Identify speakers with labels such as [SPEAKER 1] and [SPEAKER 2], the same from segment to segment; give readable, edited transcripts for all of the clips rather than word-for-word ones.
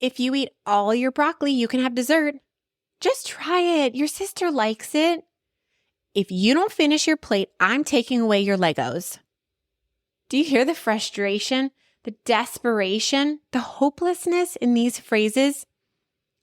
[SPEAKER 1] If you eat all your broccoli, you can have dessert. Just try it. Your sister likes it. If you don't finish your plate, I'm taking away your Legos. Do you hear the frustration, the desperation, the hopelessness in these phrases?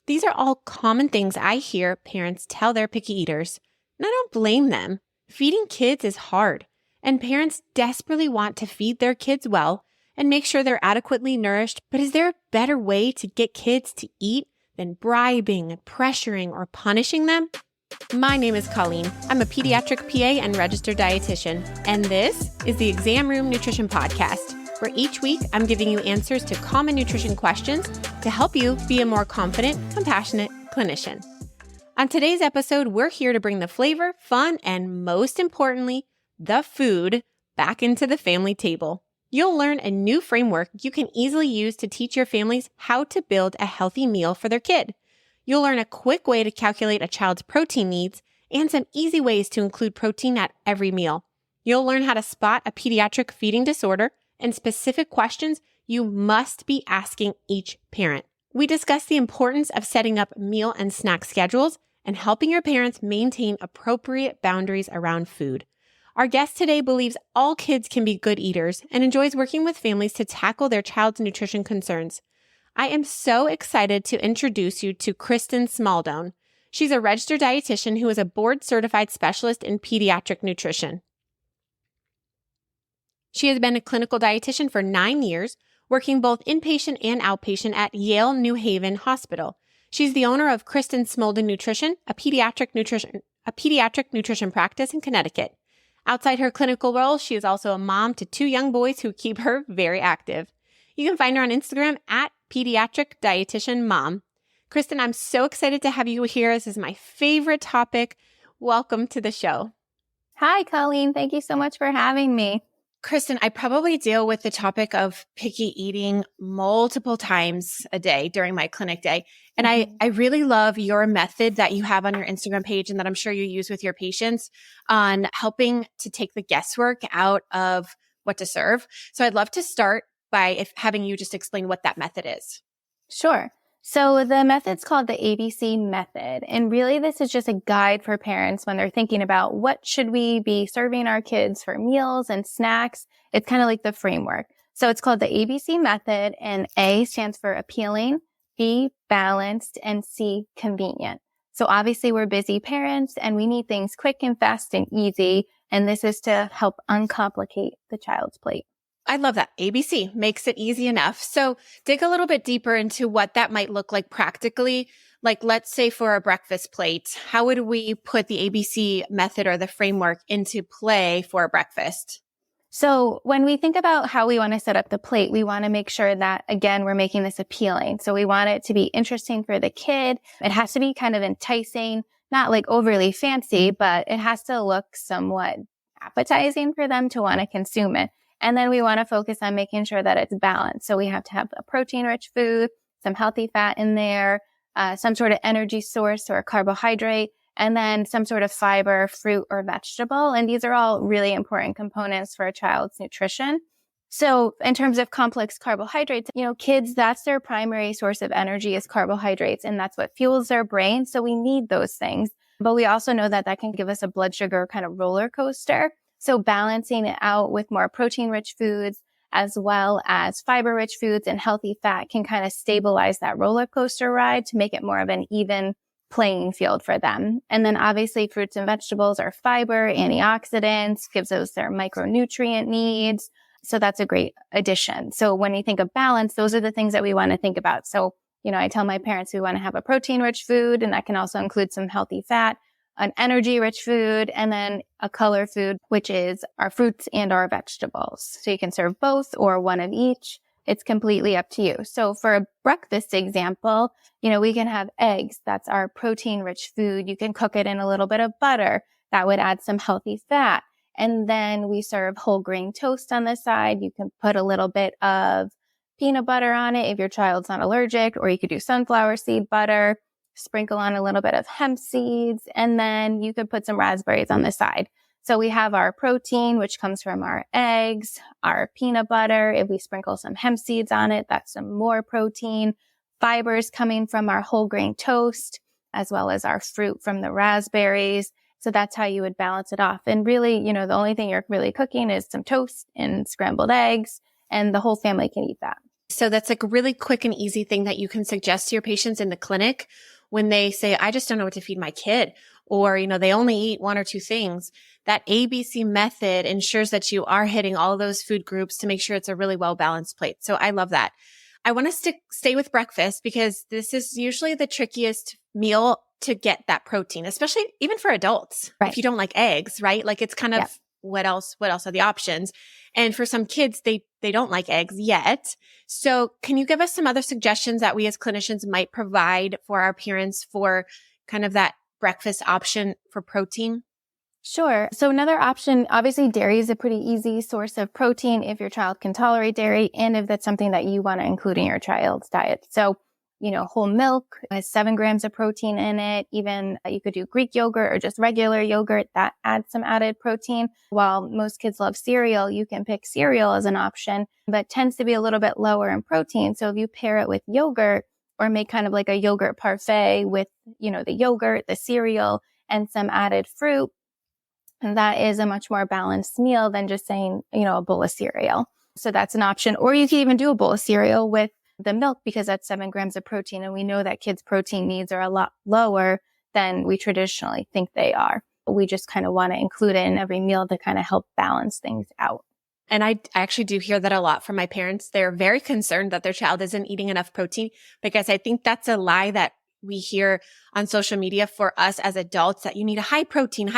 [SPEAKER 1] These are all common things I hear parents tell their picky eaters, and I don't blame them. Feeding kids is hard, and parents desperately want to feed their kids well and make sure they're adequately nourished, but is there a better way to get kids to eat than bribing, pressuring, or punishing them? My name is Colleen. I'm a pediatric PA and registered dietitian, and this is the Exam Room Nutrition Podcast, where each week I'm giving you answers to common nutrition questions to help you be a more confident, compassionate clinician. On today's episode, we're here to bring the flavor, fun, and most importantly, the food back into the family table. You'll learn a new framework you can easily use to teach your families how to build a healthy meal for their kid. You'll learn a quick way to calculate a child's protein needs and some easy ways to include protein at every meal. You'll learn how to spot a pediatric feeding disorder and specific questions you must be asking each parent. We discuss the importance of setting up meal and snack schedules and helping your parents maintain appropriate boundaries around food. Our guest today believes all kids can be good eaters and enjoys working with families to tackle their child's nutrition concerns. I am so excited to introduce you to Kristen Smaldone. She's a registered dietitian who is a board-certified specialist in pediatric nutrition. She has been a clinical dietitian for 9 years, working both inpatient and outpatient at Yale New Haven Hospital. She's the owner of Kristen Smaldone Nutrition, a pediatric nutrition practice in Connecticut. Outside her clinical role, she is also a mom to 2 young boys who keep her very active. You can find her on Instagram at Pediatric Dietitian Mom. Kristen, I'm so excited to have you here. This is my favorite topic. Welcome to the show.
[SPEAKER 2] Hi, Colleen. Thank you so much for having me.
[SPEAKER 1] Kristen, I probably deal with the topic of picky eating multiple times a day during my clinic day. And I really love your method that you have on your Instagram page and that I'm sure you use with your patients on helping to take the guesswork out of what to serve. So I'd love to start by having you just explain what that method is.
[SPEAKER 2] Sure. So the method's called the ABC method. And really, this is just a guide for parents when they're thinking about what should we be serving our kids for meals and snacks. It's kind of like the framework. So it's called the ABC method, and A stands for appealing, B, balanced, and C, convenient. So obviously we're busy parents and we need things quick and fast and easy. And this is to help uncomplicate the child's plate.
[SPEAKER 1] I love that. ABC makes it easy enough. So dig a little bit deeper into what that might look like practically. Like, let's say for a breakfast plate, how would we put the ABC method or the framework into play for a breakfast?
[SPEAKER 2] So when we think about how we want to set up the plate, we want to make sure that, again, we're making this appealing. So we want it to be interesting for the kid. It has to be kind of enticing, not like overly fancy, but it has to look somewhat appetizing for them to want to consume it. And then we want to focus on making sure that it's balanced. So we have to have a protein-rich food, some healthy fat in there, some sort of energy source or carbohydrate, and then some sort of fiber, fruit, or vegetable. And these are all really important components for a child's nutrition. So in terms of complex carbohydrates, kids, that's their primary source of energy is carbohydrates, and that's what fuels their brain. So we need those things. But we also know that that can give us a blood sugar kind of roller coaster. So balancing it out with more protein-rich foods as well as fiber-rich foods and healthy fat can kind of stabilize that roller coaster ride to make it more of an even playing field for them. And then obviously fruits and vegetables are fiber, antioxidants, gives those their micronutrient needs. So that's a great addition. So when you think of balance, those are the things that we want to think about. So, I tell my parents we want to have a protein-rich food, and that can also include some healthy fat, an energy-rich food, and then a color food, which is our fruits and our vegetables. So you can serve both or one of each. It's completely up to you. So for a breakfast example, we can have eggs. That's our protein-rich food. You can cook it in a little bit of butter. That would add some healthy fat. And then we serve whole grain toast on the side. You can put a little bit of peanut butter on it if your child's not allergic, or you could do sunflower seed butter. Sprinkle on a little bit of hemp seeds, and then you could put some raspberries on the side. So we have our protein, which comes from our eggs, our peanut butter. If we sprinkle some hemp seeds on it, that's some more protein. fibers coming from our whole grain toast, as well as our fruit from the raspberries. So that's how you would balance it off. And really, the only thing you're really cooking is some toast and scrambled eggs, and the whole family can eat that.
[SPEAKER 1] So that's like a really quick and easy thing that you can suggest to your patients in the clinic when they say, I just don't know what to feed my kid, or, they only eat one or two things. That ABC method ensures that you are hitting all those food groups to make sure it's a really well-balanced plate. So I love that. I want to stay with breakfast because this is usually the trickiest meal to get that protein, especially even for adults.
[SPEAKER 2] Right.
[SPEAKER 1] If you don't like eggs, right? Like it's kind of what else are the options? And for some kids, they don't like eggs yet. So can you give us some other suggestions that we as clinicians might provide for our parents for kind of that breakfast option for protein?
[SPEAKER 2] Sure. So another option, obviously dairy is a pretty easy source of protein if your child can tolerate dairy and if that's something that you want to include in your child's diet. So, whole milk has 7 grams of protein in it. Even you could do Greek yogurt or just regular yogurt that adds some added protein. While most kids love cereal, you can pick cereal as an option, but tends to be a little bit lower in protein. So if you pair it with yogurt or make kind of like a yogurt parfait with, the yogurt, the cereal, and some added fruit, and that is a much more balanced meal than just saying, a bowl of cereal. So that's an option. Or you can even do a bowl of cereal with the milk because that's 7 grams of protein. And we know that kids' protein needs are a lot lower than we traditionally think they are. We just kind of want to include it in every meal to kind of help balance things out.
[SPEAKER 1] And I actually do hear that a lot from my parents. They're very concerned that their child isn't eating enough protein because I think that's a lie that we hear on social media for us as adults that you need a high protein,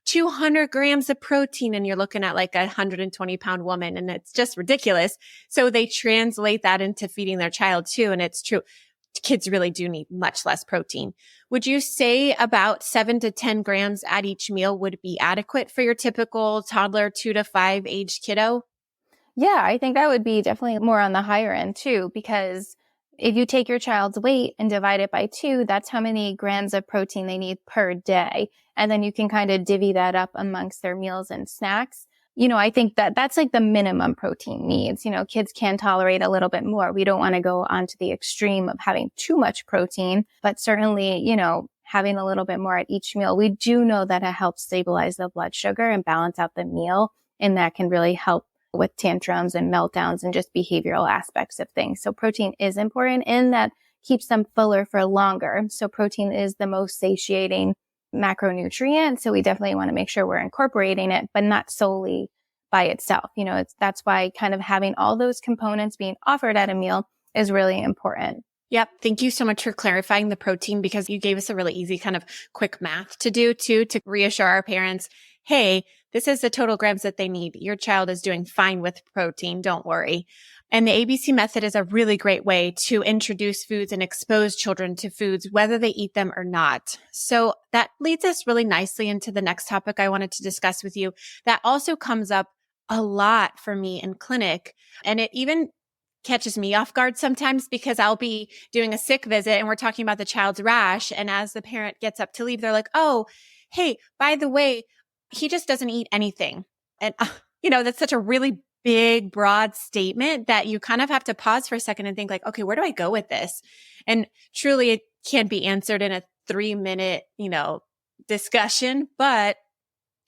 [SPEAKER 1] 200 grams of protein. And you're looking at like a 120-pound woman and it's just ridiculous. So they translate that into feeding their child too. And it's true. Kids really do need much less protein. Would you say about 7 to 10 grams at each meal would be adequate for your typical toddler 2 to 5 age kiddo?
[SPEAKER 2] Yeah, I think that would be definitely more on the higher end too, because if you take your child's weight and divide it by 2, that's how many grams of protein they need per day. And then you can kind of divvy that up amongst their meals and snacks. I think that that's like the minimum protein needs. Kids can tolerate a little bit more. We don't want to go onto the extreme of having too much protein, but certainly, having a little bit more at each meal. We do know that it helps stabilize the blood sugar and balance out the meal. And that can really help with tantrums and meltdowns and just behavioral aspects of things. So protein is important and that keeps them fuller for longer. So protein is the most satiating macronutrient. So we definitely want to make sure we're incorporating it, but not solely by itself. That's why kind of having all those components being offered at a meal is really important.
[SPEAKER 1] Yep. Thank you so much for clarifying the protein because you gave us a really easy kind of quick math to do too, to reassure our parents, hey, this is the total grams that they need. Your child is doing fine with protein. Don't worry. And the ABC method is a really great way to introduce foods and expose children to foods, whether they eat them or not. So that leads us really nicely into the next topic I wanted to discuss with you. That also comes up a lot for me in clinic. And it even catches me off guard sometimes because I'll be doing a sick visit and we're talking about the child's rash. And as the parent gets up to leave, they're like, oh, hey, by the way, he just doesn't eat anything. And, that's such a really big, broad statement that you kind of have to pause for a second and think like, okay, where do I go with this? And truly it can't be answered in a 3-minute, discussion, but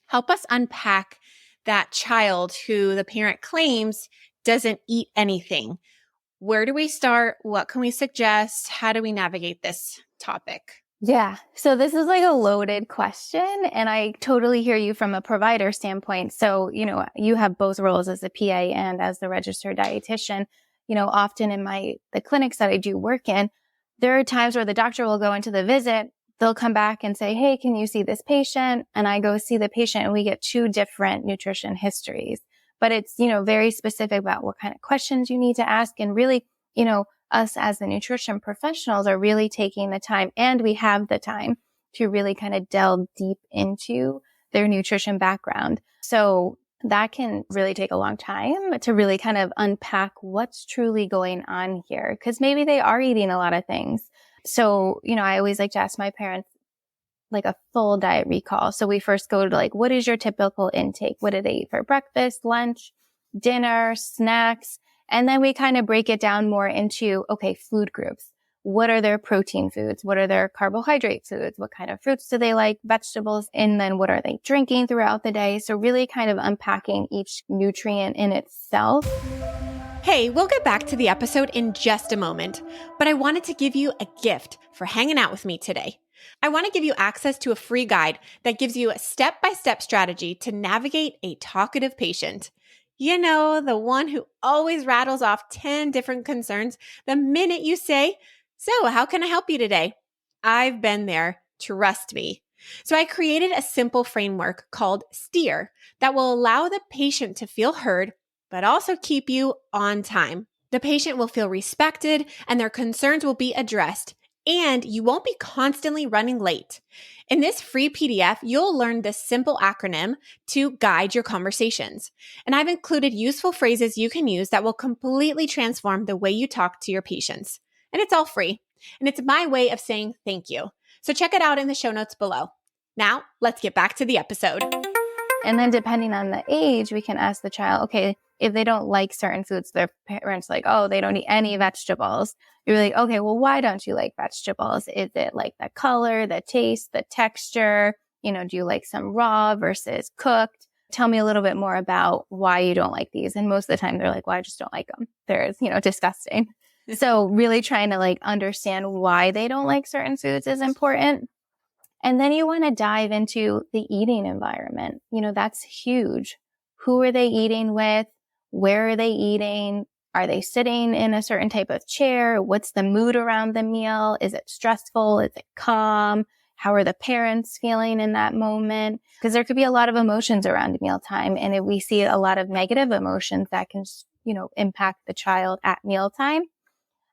[SPEAKER 1] help us unpack that child who the parent claims doesn't eat anything. Where do we start? What can we suggest? How do we navigate this topic?
[SPEAKER 2] Yeah. So this is like a loaded question and I totally hear you from a provider standpoint. So, you have both roles as a PA and as the registered dietitian. Often in the clinics that I do work in, there are times where the doctor will go into the visit. They'll come back and say, hey, can you see this patient? And I go see the patient and we get 2 different nutrition histories. But it's, very specific about what kind of questions you need to ask. And really, us as the nutrition professionals are really taking the time, and we have the time to really kind of delve deep into their nutrition background. So that can really take a long time to really kind of unpack what's truly going on here, because maybe they are eating a lot of things. So, I always like to ask my parents like a full diet recall. So we first go to like, what is your typical intake? What do they eat for breakfast, lunch, dinner, snacks? And then we kind of break it down more into, okay, food groups. What are their protein foods? What are their carbohydrate foods? What kind of fruits do they like? Vegetables? And then what are they drinking throughout the day? So really kind of unpacking each nutrient in itself.
[SPEAKER 1] Hey, we'll get back to the episode in just a moment, but I wanted to give you a gift for hanging out with me today. I want to give you access to a free guide that gives you a step-by-step strategy to navigate a talkative patient. You know, the one who always rattles off 10 different concerns the minute you say, "So, how can I help you today?" I've been there, trust me. So I created a simple framework called STEER that will allow the patient to feel heard, but also keep you on time. The patient will feel respected and their concerns will be addressed, and you won't be constantly running late. In this free PDF, you'll learn this simple acronym to guide your conversations. And I've included useful phrases you can use that will completely transform the way you talk to your patients. And it's all free. And it's my way of saying thank you. So check it out in the show notes below. Now, let's get back to the episode.
[SPEAKER 2] And then depending on the age, we can ask the child, okay, if they don't like certain foods, their parents like, oh, they don't eat any vegetables. You're like, okay, well, why don't you like vegetables? Is it like the color, the taste, the texture? You know, do you like some raw versus cooked? Tell me a little bit more about why you don't like these. And most of the time they're like, well, I just don't like them. They're, disgusting. So really trying to like understand why they don't like certain foods is important. And then you want to dive into the eating environment. That's huge. Who are they eating with? Where are they eating? Are they sitting in a certain type of chair? What's the mood around the meal? Is it stressful? Is it calm? How are the parents feeling in that moment? Because there could be a lot of emotions around mealtime. And if we see a lot of negative emotions that can, impact the child at mealtime,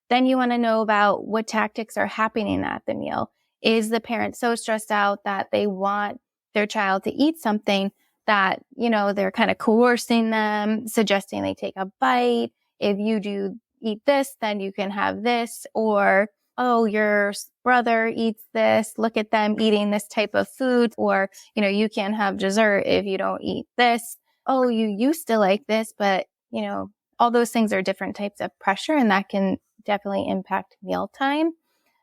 [SPEAKER 2] then you want to know about what tactics are happening at the meal. Is the parent so stressed out that they want their child to eat something that, they're kind of coercing them, suggesting they take a bite? If you do eat this, then you can have this. Or, oh, your brother eats this. Look at them eating this type of food. Or, you can't have dessert if you don't eat this. Oh, you used to like this, but, all those things are different types of pressure, and that can definitely impact mealtime.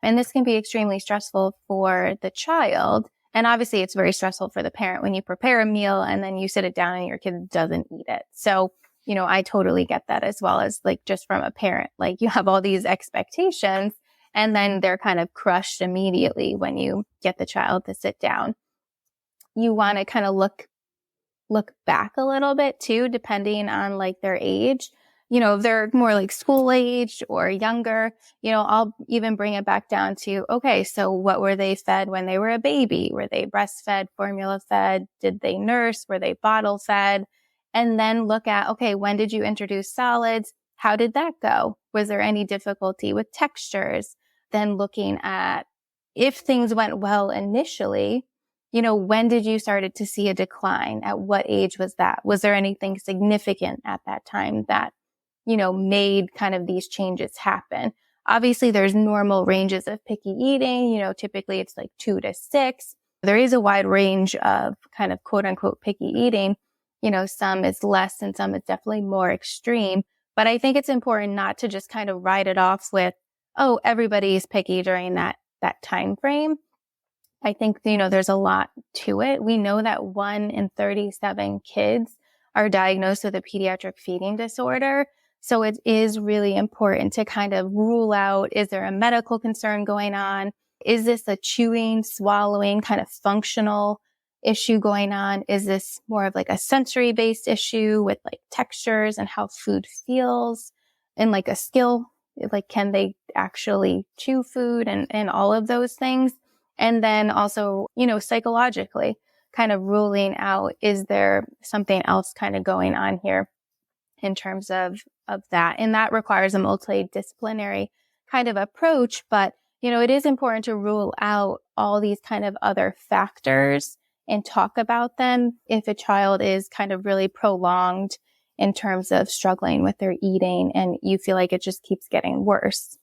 [SPEAKER 2] And this can be extremely stressful for the child. And obviously it's very stressful for the parent when you prepare a meal and then you sit it down and your kid doesn't eat it. So, I totally get that, as well as like just from a parent, like you have all these expectations and then they're kind of crushed immediately when you get the child to sit down. You want to kind of look back a little bit too, depending on like their age. If they're more like school aged or younger, I'll even bring it back down to, okay, so what were they fed when they were a baby? Were they breastfed, formula fed? Did they nurse? Were they bottle fed? And then look at, okay, when did you introduce solids? How did that go? Was there any difficulty with textures? Then looking at if things went well initially, when did you started to see a decline? At what age was that? Was there anything significant at that time that made kind of these changes happen? Obviously, there's normal ranges of picky eating. Typically it's like 2 to 6. There is a wide range of kind of quote unquote picky eating. Some is less and some is definitely more extreme. But I think it's important not to just kind of write it off with, oh, everybody's picky during that time frame. I think, there's a lot to it. We know that 1 in 37 kids are diagnosed with a pediatric feeding disorder. So it is really important to kind of rule out, is there a medical concern going on? Is this a chewing, swallowing kind of functional issue going on? Is this more of like a sensory-based issue with like textures and how food feels, and like a skill, like can they actually chew food and all of those things? And then also, psychologically kind of ruling out, is there something else kind of going on here in terms of that? And that requires a multidisciplinary kind of approach. But, it is important to rule out all these kind of other factors and talk about them if a child is kind of really prolonged in terms of struggling with their eating and you feel like it just keeps getting worse.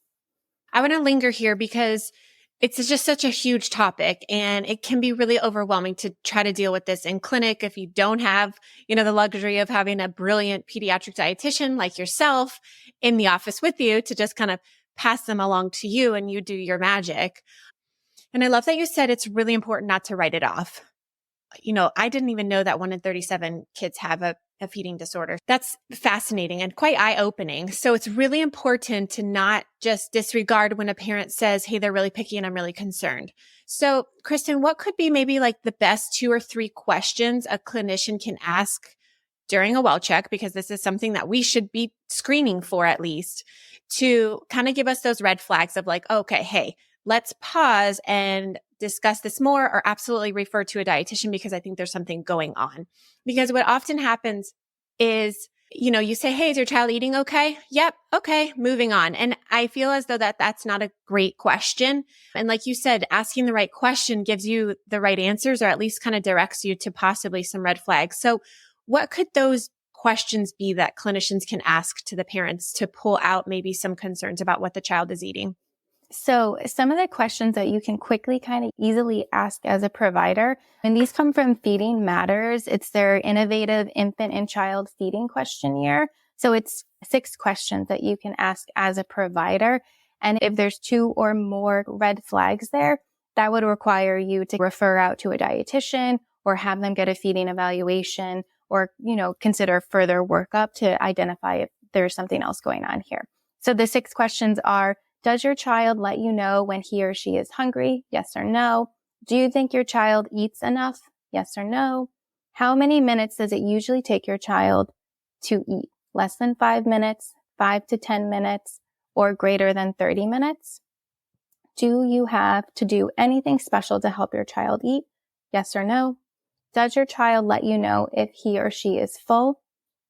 [SPEAKER 1] I want to linger here because It's just such a huge topic, and it can be really overwhelming to try to deal with this in clinic if you don't have, the luxury of having a brilliant pediatric dietitian like yourself in the office with you to just kind of pass them along to you and you do your magic. And I love that you said it's really important not to write it off. I didn't even know that 1 in 37 kids have a feeding disorder. That's fascinating and quite eye-opening. So it's really important to not just disregard when a parent says, hey, they're really picky and I'm really concerned. So Kristen, what could be maybe like the best 2 or 3 questions a clinician can ask during a well check, because this is something that we should be screening for at least, to kind of give us those red flags of like, okay, hey, let's pause and discuss this more, or absolutely refer to a dietitian because I think there's something going on. Because what often happens is, you say, hey, is your child eating okay? Yep. Okay. Moving on. And I feel as though that's not a great question. And like you said, asking the right question gives you the right answers, or at least kind of directs you to possibly some red flags. So what could those questions be that clinicians can ask to the parents to pull out maybe some concerns about what the child is eating?
[SPEAKER 2] So some of the questions that you can quickly kind of easily ask as a provider, and these come from Feeding Matters. It's their innovative infant and child feeding questionnaire. So it's 6 questions that you can ask as a provider. And if there's 2 or more red flags there, that would require you to refer out to a dietitian or have them get a feeding evaluation, or, consider further workup to identify if there's something else going on here. So the 6 questions are: does your child let you know when he or she is hungry? Yes or no? Do you think your child eats enough? Yes or no? How many minutes does it usually take your child to eat? Less than 5 minutes, 5 to 10 minutes, or greater than 30 minutes? Do you have to do anything special to help your child eat? Yes or no? Does your child let you know if he or she is full?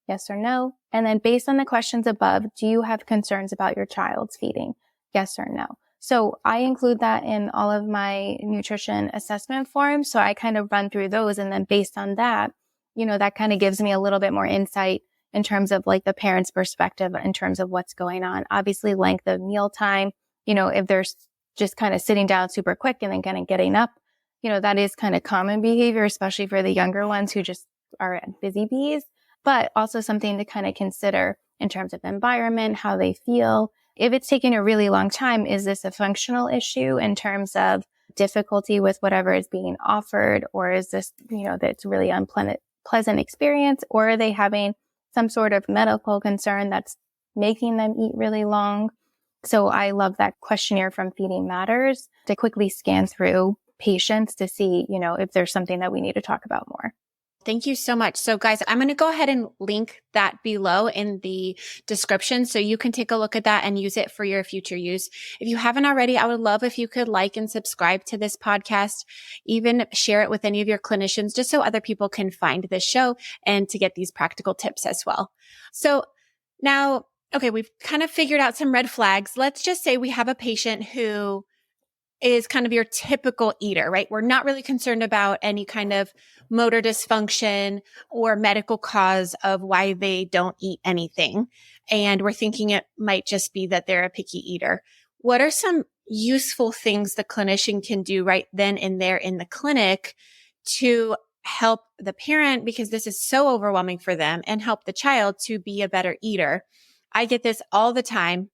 [SPEAKER 2] Yes or no? And then based on the questions above, do you have concerns about your child's feeding? Yes or no? So I include that in all of my nutrition assessment forms. So I kind of run through those. And then based on that, that kind of gives me a little bit more insight in terms of like the parent's perspective in terms of what's going on. Obviously, length of mealtime, if they're just kind of sitting down super quick and then kind of getting up, that is kind of common behavior, especially for the younger ones who just are busy bees, but also something to kind of consider in terms of environment, how they feel. If it's taking a really long time, is this a functional issue in terms of difficulty with whatever is being offered? Or is this, that's really unpleasant experience? Or are they having some sort of medical concern that's making them eat really long? So I love that questionnaire from Feeding Matters to quickly scan through patients to see, if there's something that we need to talk about more.
[SPEAKER 1] Thank you so much. So guys, I'm going to go ahead and link that below in the description so you can take a look at that and use it for your future use. If you haven't already, I would love if you could like and subscribe to this podcast, even share it with any of your clinicians just so other people can find this show and to get these practical tips as well. So now, okay, we've kind of figured out some red flags. Let's just say we have a patient who is kind of your typical eater, right? We're not really concerned about any kind of motor dysfunction or medical cause of why they don't eat anything. And we're thinking it might just be that they're a picky eater. What are some useful things the clinician can do right then and there in the clinic to help the parent, because this is so overwhelming for them, and help the child to be a better eater? I get this all the time.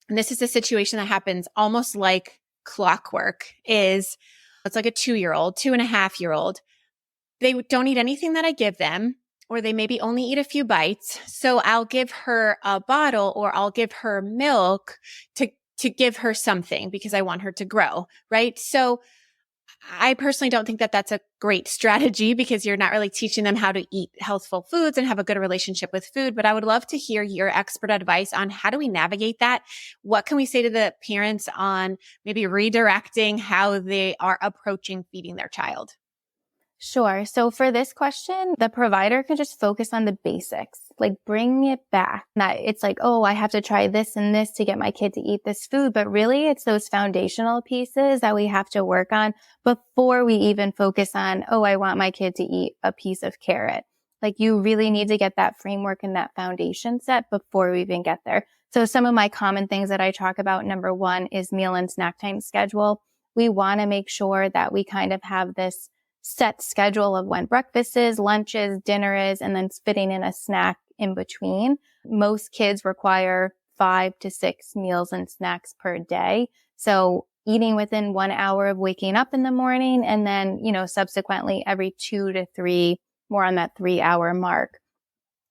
[SPEAKER 1] And this is a situation that happens almost like clockwork. It's like a 2-year-old, 2.5-year-old. They don't eat anything that I give them, or they maybe only eat a few bites. So I'll give her a bottle, or I'll give her milk to give her something because I want her to grow, right? So I personally don't think that that's a great strategy, because you're not really teaching them how to eat healthful foods and have a good relationship with food. But I would love to hear your expert advice on how do we navigate that? What can we say to the parents on maybe redirecting how they are approaching feeding their child?
[SPEAKER 2] Sure. So for this question, the provider can just focus on the basics, like bring it back. That it's like, oh, I have to try this and this to get my kid to eat this food. But really, it's those foundational pieces that we have to work on before we even focus on, oh, I want my kid to eat a piece of carrot. Like you really need to get that framework and that foundation set before we even get there. So some of my common things that I talk about, number 1 is meal and snack time schedule. we want to make sure that we kind of have this set schedule of when breakfast is, lunch is, dinner is, and then fitting in a snack in between. Most kids require 5 to 6 meals and snacks per day. So eating within 1 hour of waking up in the morning, and then, subsequently every 2 to 3, more on that 3-hour mark.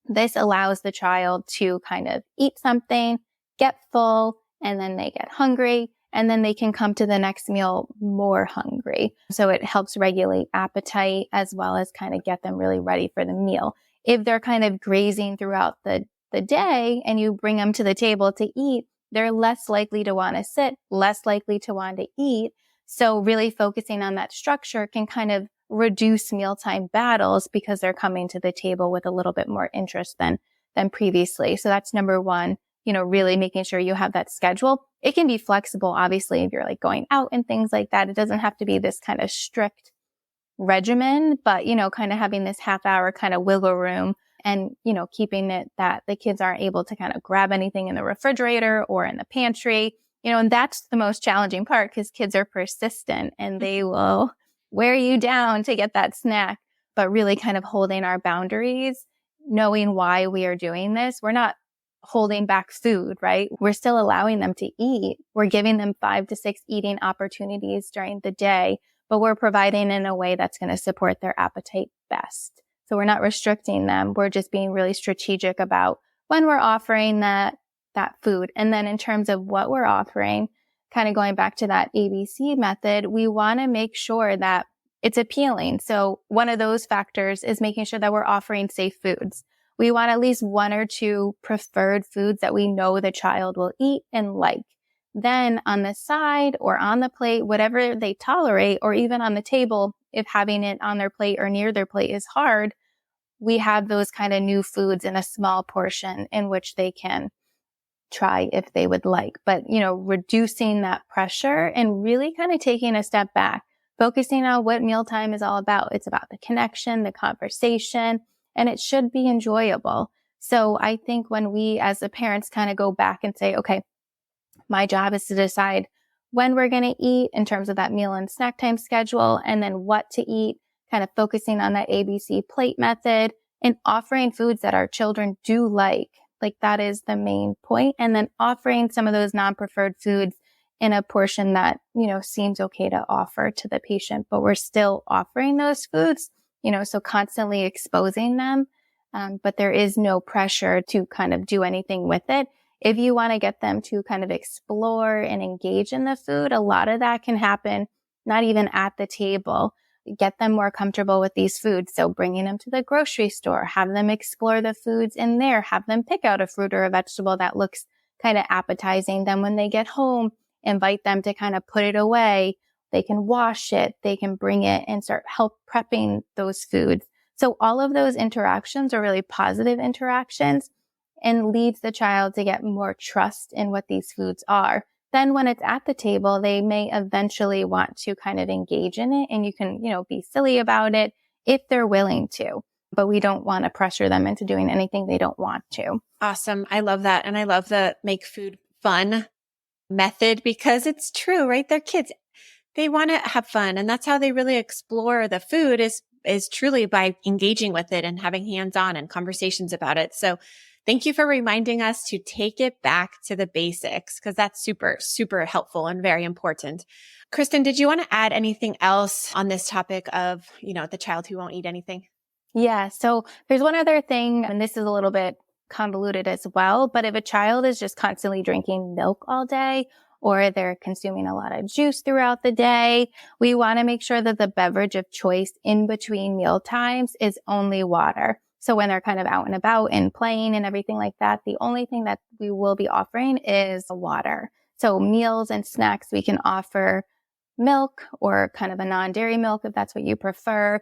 [SPEAKER 2] This allows the child to kind of eat something, get full, and then they get hungry, and then they can come to the next meal more hungry. So it helps regulate appetite as well as kind of get them really ready for the meal. If they're kind of grazing throughout the day and you bring them to the table to eat, they're less likely to want to sit, less likely to want to eat. So really focusing on that structure can kind of reduce mealtime battles because they're coming to the table with a little bit more interest than previously. So that's number one, really making sure you have that schedule. It can be flexible, obviously, if you're like going out and things like that. It doesn't have to be this kind of strict regimen, but, kind of having this half-hour kind of wiggle room and, keeping it that the kids aren't able to kind of grab anything in the refrigerator or in the pantry, and that's the most challenging part because kids are persistent and they will wear you down to get that snack, but really kind of holding our boundaries, knowing why we are doing this. We're not holding back food, right? We're still allowing them to eat. We're giving them 5 to 6 eating opportunities during the day, but we're providing in a way that's going to support their appetite best. So we're not restricting them. We're just being really strategic about when we're offering that food. And then in terms of what we're offering, kind of going back to that ABC method, we want to make sure that it's appealing. So one of those factors is making sure that we're offering safe foods. We want at least 1 or 2 preferred foods that we know the child will eat and like. Then on the side or on the plate, whatever they tolerate, or even on the table, if having it on their plate or near their plate is hard, we have those kind of new foods in a small portion in which they can try if they would like. But, reducing that pressure and really kind of taking a step back, focusing on what mealtime is all about. It's about the connection, the conversation, and it should be enjoyable. So I think when we as the parents kind of go back and say, okay, my job is to decide when we're going to eat in terms of that meal and snack time schedule, and then what to eat, kind of focusing on that ABC plate method and offering foods that our children do like that is the main point. And then offering some of those non-preferred foods in a portion that, seems okay to offer to the patient, but we're still offering those foods, so constantly exposing them. But there is no pressure to kind of do anything with it. If you want to get them to kind of explore and engage in the food, a lot of that can happen not even at the table. Get them more comfortable with these foods. So bringing them to the grocery store, have them explore the foods in there, have them pick out a fruit or a vegetable that looks kind of appetizing. Then when they get home, invite them to kind of put it away. They can wash it, they can bring it and start help prepping those foods. So all of those interactions are really positive interactions and leads the child to get more trust in what these foods are. Then when it's at the table, they may eventually want to kind of engage in it, and you can, be silly about it if they're willing to, but we don't want to pressure them into doing anything they don't want to.
[SPEAKER 1] Awesome. I love that. And I love the make food fun method because it's true, right? They're kids. They want to have fun. And that's how they really explore the food is truly by engaging with it and having hands-on and conversations about it. So thank you for reminding us to take it back to the basics because that's super, super helpful and very important. Kristen, did you want to add anything else on this topic of, the child who won't eat anything?
[SPEAKER 2] Yeah. So there's one other thing, and this is a little bit convoluted as well, but if a child is just constantly drinking milk all day, or they're consuming a lot of juice throughout the day, we want to make sure that the beverage of choice in between meal times is only water. So when they're kind of out and about and playing and everything like that, the only thing that we will be offering is water. So meals and snacks, we can offer milk or kind of a non-dairy milk if that's what you prefer.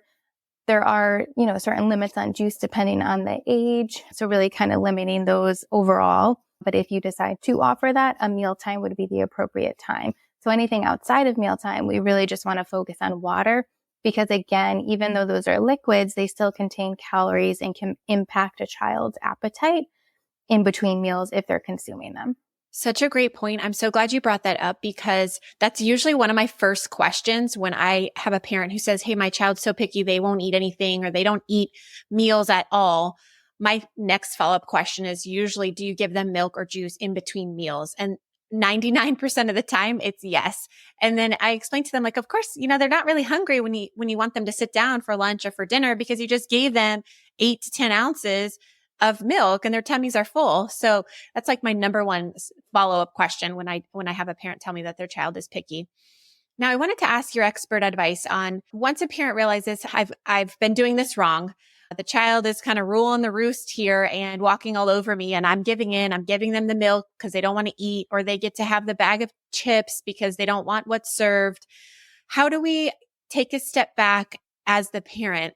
[SPEAKER 2] There are, certain limits on juice depending on the age. So really kind of limiting those overall. But if you decide to offer that, a mealtime would be the appropriate time. So anything outside of mealtime, we really just want to focus on water because again, even though those are liquids, they still contain calories and can impact a child's appetite in between meals if they're consuming them.
[SPEAKER 1] Such a great point. I'm so glad you brought that up because that's usually one of my first questions when I have a parent who says, hey, my child's so picky, they won't eat anything or they don't eat meals at all. My next follow-up question is usually, do you give them milk or juice in between meals? And 99% of the time it's yes. And then I explain to them, like, of course, they're not really hungry when you want them to sit down for lunch or for dinner because you just gave them 8 to 10 ounces of milk and their tummies are full. So that's like my number one follow-up question when I have a parent tell me that their child is picky. Now, I wanted to ask your expert advice on once a parent realizes I've been doing this wrong. The child is kind of ruling the roost here and walking all over me and I'm giving them the milk because they don't want to eat, or they get to have the bag of chips because they don't want what's served. How do we take a step back as the parent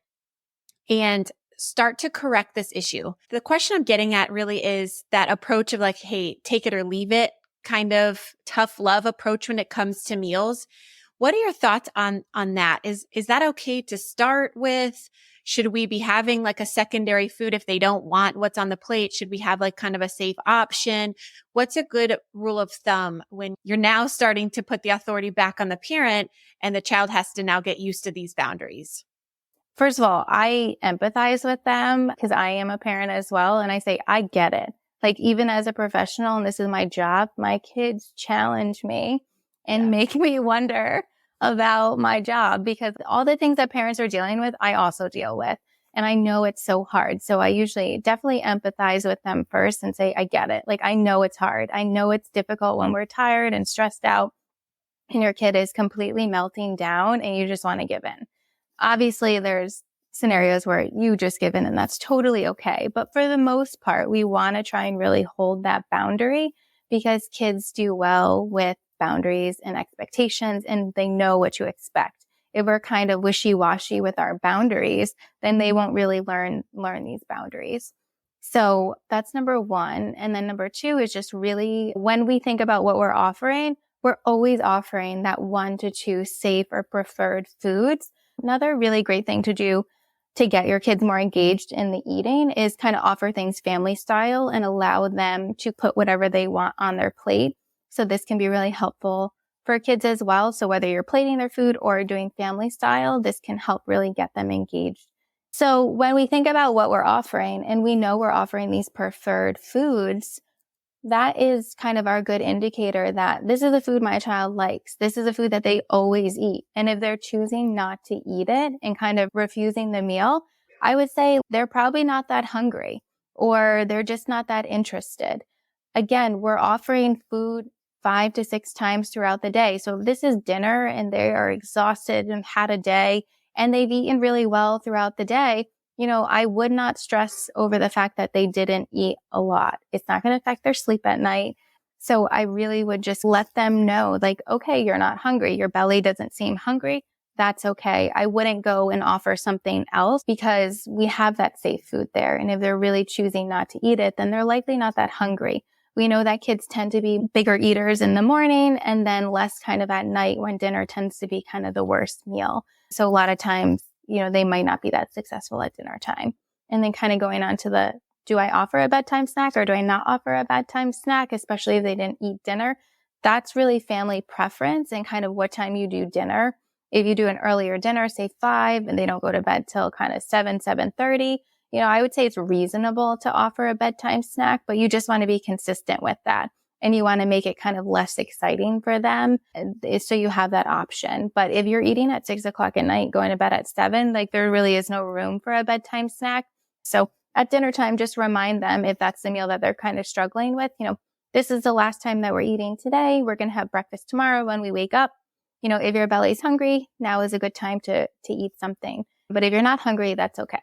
[SPEAKER 1] and start to correct this issue? The question I'm getting at really is that approach of like, hey, take it or leave it kind of tough love approach when it comes to meals. What are your thoughts on that? Is that okay to start with? Should we be having like a secondary food if they don't want what's on the plate? Should we have like kind of a safe option? What's a good rule of thumb when you're now starting to put the authority back on the parent and the child has to now get used to these boundaries?
[SPEAKER 2] First of all, I empathize with them because I am a parent as well. And I say, I get it. Like, even as a professional, and this is my job, my kids challenge me and make me wonder about my job, because all the things that parents are dealing with, I also deal with. And I know it's so hard. So I usually definitely empathize with them first and say, I get it. Like, I know it's hard. I know it's difficult when we're tired and stressed out and your kid is completely melting down and you just want to give in. Obviously, there's scenarios where you just give in and that's totally okay. But for the most part, we want to try and really hold that boundary because kids do well with boundaries and expectations and they know what to expect. If we're kind of wishy-washy with our boundaries, then they won't really learn these boundaries. So that's number one. And then number two is just really when we think about what we're always offering that 1 to 2 safe or preferred foods. Another really great thing to do to get your kids more engaged in the eating is kind of offer things family style and allow them to put whatever they want on their plate. So this can be really helpful for kids as well. So whether you're plating their food or doing family style, this can help really get them engaged. So when we think about what we're offering and we know we're offering these preferred foods, that is kind of our good indicator that this is a food my child likes. This is a food that they always eat. And if they're choosing not to eat it and kind of refusing the meal, I would say they're probably not that hungry or they're just not that interested. Again, we're offering food 5 to 6 times throughout the day. So if this is dinner and they are exhausted and had a day and they've eaten really well throughout the day, I would not stress over the fact that they didn't eat a lot. It's not going to affect their sleep at night. So I really would just let them know, like, okay, you're not hungry. Your belly doesn't seem hungry. That's okay. I wouldn't go and offer something else because we have that safe food there. And if they're really choosing not to eat it, then they're likely not that hungry. We know that kids tend to be bigger eaters in the morning and then less kind of at night when dinner tends to be kind of the worst meal. So a lot of times, they might not be that successful at dinner time. And then kind of going on to do I offer a bedtime snack or do I not offer a bedtime snack, especially if they didn't eat dinner? That's really family preference and kind of what time you do dinner. If you do an earlier dinner, say 5, and they don't go to bed till kind of 7:30, I would say it's reasonable to offer a bedtime snack, but you just want to be consistent with that. And you want to make it kind of less exciting for them so you have that option. But if you're eating at 6 o'clock at night, going to bed at 7, like there really is no room for a bedtime snack. So at dinner time, just remind them if that's the meal that they're kind of struggling with, this is the last time that we're eating today. We're going to have breakfast tomorrow when we wake up. If your belly's hungry, now is a good time to eat something. But if you're not hungry, that's okay.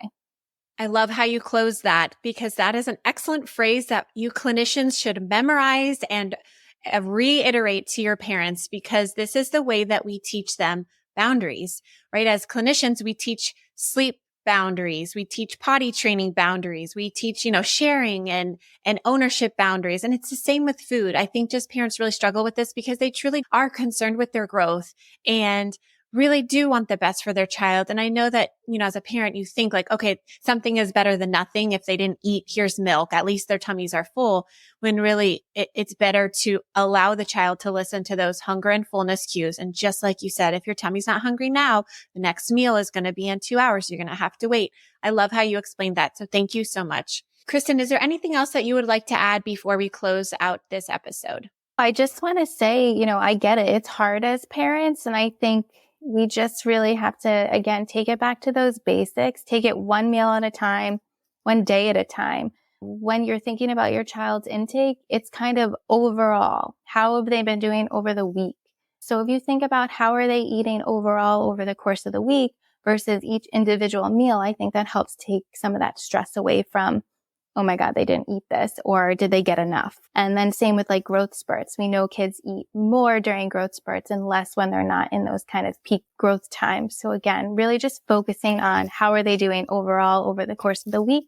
[SPEAKER 1] I love how you close that because that is an excellent phrase that you clinicians should memorize and reiterate to your parents because this is the way that we teach them boundaries, right? As clinicians, we teach sleep boundaries. We teach potty training boundaries. We teach, sharing and ownership boundaries. And it's the same with food. I think just parents really struggle with this because they truly are concerned with their growth and really do want the best for their child. And I know that, as a parent, you think like, okay, something is better than nothing. If they didn't eat, here's milk. At least their tummies are full, when really it's better to allow the child to listen to those hunger and fullness cues. And just like you said, if your tummy's not hungry now, the next meal is going to be in 2 hours. You're going to have to wait. I love how you explained that. So thank you so much. Kristen, is there anything else that you would like to add before we close out this episode?
[SPEAKER 2] I just want to say, I get it. It's hard as parents. And I think we just really have to, again, take it back to those basics, take it one meal at a time, one day at a time. When you're thinking about your child's intake, it's kind of overall. How have they been doing over the week? So if you think about how are they eating overall over the course of the week versus each individual meal, I think that helps take some of that stress away from, oh my God, they didn't eat this, or did they get enough? And then same with like growth spurts. We know kids eat more during growth spurts and less when they're not in those kind of peak growth times. So again, really just focusing on how are they doing overall over the course of the week,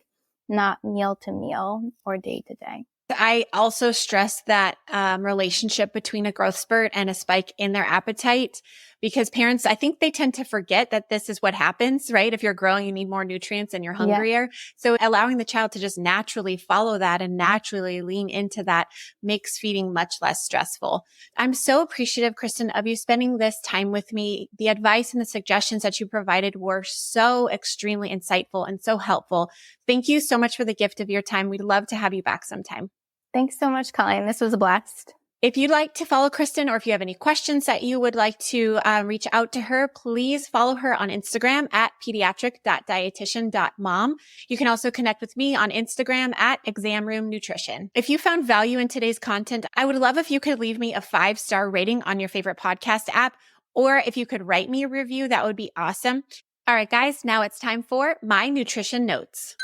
[SPEAKER 2] not meal to meal or day to day.
[SPEAKER 1] I also stress that relationship between a growth spurt and a spike in their appetite, because parents, I think they tend to forget that this is what happens, right? If you're growing, you need more nutrients and you're hungrier. Yeah. So allowing the child to just naturally follow that and naturally lean into that makes feeding much less stressful. I'm so appreciative, Kristen, of you spending this time with me. The advice and the suggestions that you provided were so extremely insightful and so helpful. Thank you so much for the gift of your time. We'd love to have you back sometime.
[SPEAKER 2] Thanks so much, Colleen. This was a blast.
[SPEAKER 1] If you'd like to follow Kristen, or if you have any questions that you would like to reach out to her, please follow her on Instagram at pediatric.dietitian.mom. You can also connect with me on Instagram at examroomnutrition. If you found value in today's content, I would love if you could leave me a 5-star rating on your favorite podcast app, or if you could write me a review, that would be awesome. All right, guys, now it's time for my nutrition notes.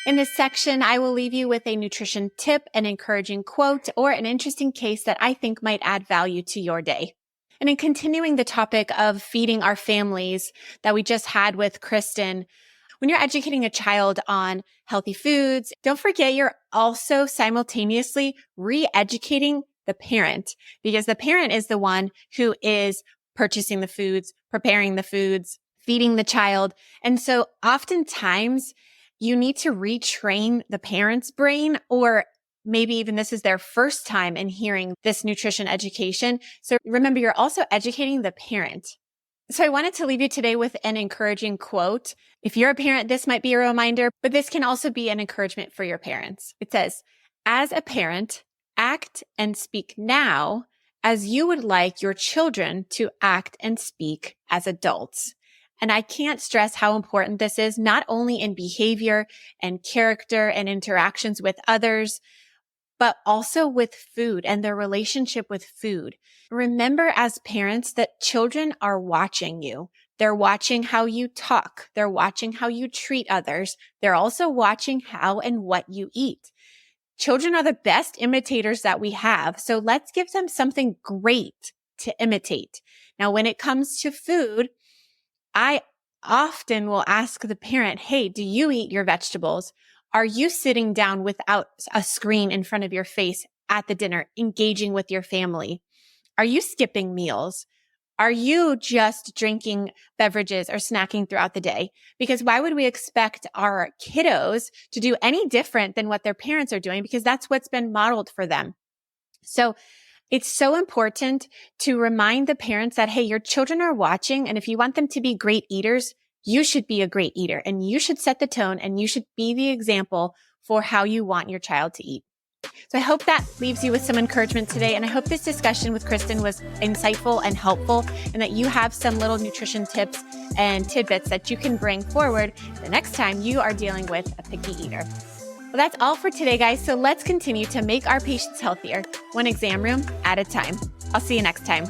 [SPEAKER 1] In this section, I will leave you with a nutrition tip, an encouraging quote, or an interesting case that I think might add value to your day. And in continuing the topic of feeding our families that we just had with Kristen, when you're educating a child on healthy foods, don't forget you're also simultaneously re-educating the parent, because the parent is the one who is purchasing the foods, preparing the foods, feeding the child. And so oftentimes, you need to retrain the parent's brain, or maybe even this is their first time in hearing this nutrition education. So remember, you're also educating the parent. So I wanted to leave you today with an encouraging quote. If you're a parent, this might be a reminder, but this can also be an encouragement for your parents. It says, "As a parent, act and speak now as you would like your children to act and speak as adults." And I can't stress how important this is, not only in behavior and character and interactions with others, but also with food and their relationship with food. Remember as parents that children are watching you. They're watching how you talk. They're watching how you treat others. They're also watching how and what you eat. Children are the best imitators that we have. So let's give them something great to imitate. Now, when it comes to food, I often will ask the parent, hey, do you eat your vegetables? Are you sitting down without a screen in front of your face at the dinner, engaging with your family? Are you skipping meals? Are you just drinking beverages or snacking throughout the day? Because why would we expect our kiddos to do any different than what their parents are doing? Because that's what's been modeled for them. So it's so important to remind the parents that, hey, your children are watching, and if you want them to be great eaters, you should be a great eater, and you should set the tone, and you should be the example for how you want your child to eat. So I hope that leaves you with some encouragement today, and I hope this discussion with Kristen was insightful and helpful, and that you have some little nutrition tips and tidbits that you can bring forward the next time you are dealing with a picky eater. Well, that's all for today, guys. So let's continue to make our patients healthier, one exam room at a time. I'll see you next time.